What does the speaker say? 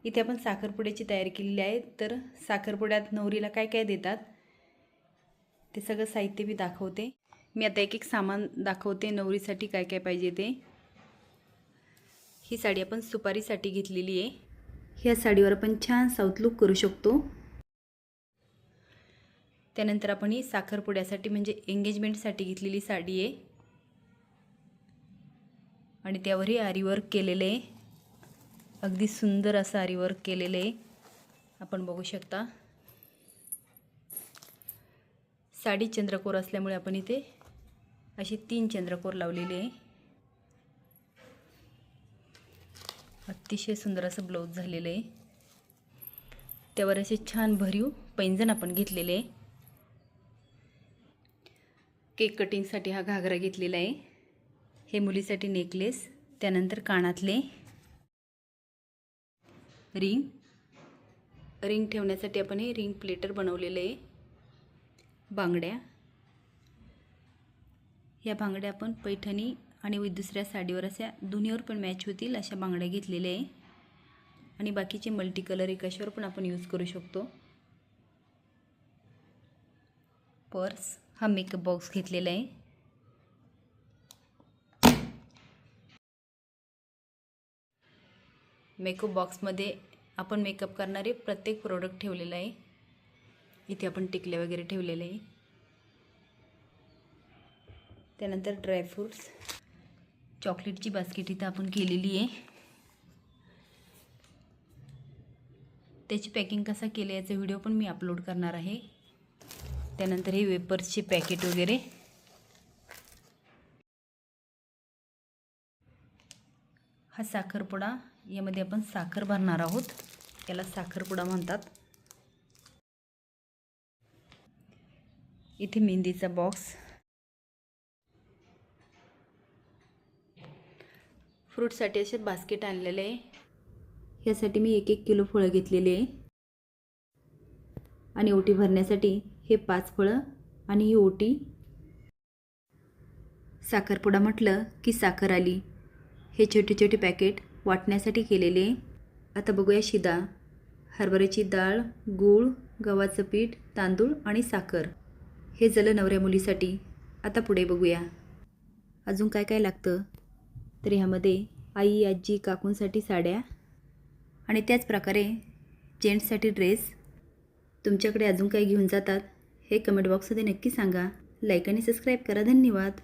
इथे आपण साखरपुड्याची तयारी केलेली आहे। तर साखरपुड्यात नवरीला काय काय देतात ते सगळं साहित्य मी दाखवते। मी आता एक एक सामान दाखवते नवरीसाठी काय काय पाहिजे ते। ही साडी आपण सुपारीसाठी घेतलेली आहे। ह्या साडीवर आपण छान साऊथ लुक करू शकतो। त्यानंतर आपण ही साखरपुड्यासाठी म्हणजे एंगेजमेंटसाठी घेतलेली साडी आहे आणि त्यावरही आरी वर्क केलेले आहे। अगदी सुंदर असं आरी वर्क केलेले आहे, आपण बघू शकता। साडी चंद्रकोर असल्यामुळे आपण इथे अशी 3 चंद्रकोर लावलेले आहे। अतिशय सुंदर असं ब्लाउज झालेलं आहे। त्यावर असे छान भरीव पैंजण आपण घेतलेले आहे। केक कटिंगसाठी हा घागरा घेतलेला आहे। हे मुलीसाठी नेकलेस, त्यानंतर कानातले, रिंग ठेवण्यासाठी आपण हे रिंग प्लेटर बनवलेले आहे। बांगड्या, या बांगड्या आपण पैठणी आणि दुसऱ्या साडीवर अशा दोन्हीवर पण मॅच होतील अशा बांगड्या घेतलेल्या आहे आणि बाकीचे मल्टी कलर कशावर पण आपण यूज करू शकतो। पर्स, हा मेकअप बॉक्स घेतलेला आहे। मेकअप बॉक्समध्ये आपण मेकअप करणारे प्रत्येक प्रोडक्ट ठेवलेला आहे। इथे आपण टिकले वगैरे ठेवलेले आहे। त्यानंतर ड्रायफ्रूट्स, चॉकलेटची बास्केट इथं आपण केलेली आहे। त्याची पॅकिंग कसा केली याचा व्हिडिओ पण मी अपलोड करणार आहे। त्यानंतर हे वेपर्सचे पॅकेट वगैरे, हा साखरपुडा, यामध्ये आपण साखर भरणार आहोत, याला साखरपुडा म्हणतात। इथे मेहंदीचा बॉक्स, फ्रूटसाठी असे बास्केट आणलेले आहे। यासाठी मी 1-1 किलो फळं घेतलेले आहे आणि ओटी भरण्यासाठी हे 5 फळं आणि ही ओटी। साखरपुडा म्हटलं की साखर आली, हे छोटे छोटे पॅकेट वाटण्यासाठी केलेले आहे। आता बघूया शिदा, हरभऱ्याची डाळ, गूळ, गव्हाचं पीठ, तांदूळ आणि साखर, हे झालं नवऱ्या मुलीसाठी। आता पुढे बघूया अजून काय काय लागतं। तर ह्यामध्ये आई, आजी, काकूंसाठी साड्या आणि त्याच प्रकारे जेंट्ससाठी ड्रेस। तुमच्याकडे अजून काही घेऊन जातात हे कमेंट बॉक्समध्ये नक्की सांगा। लाईक आणि सबस्क्राईब करा। धन्यवाद।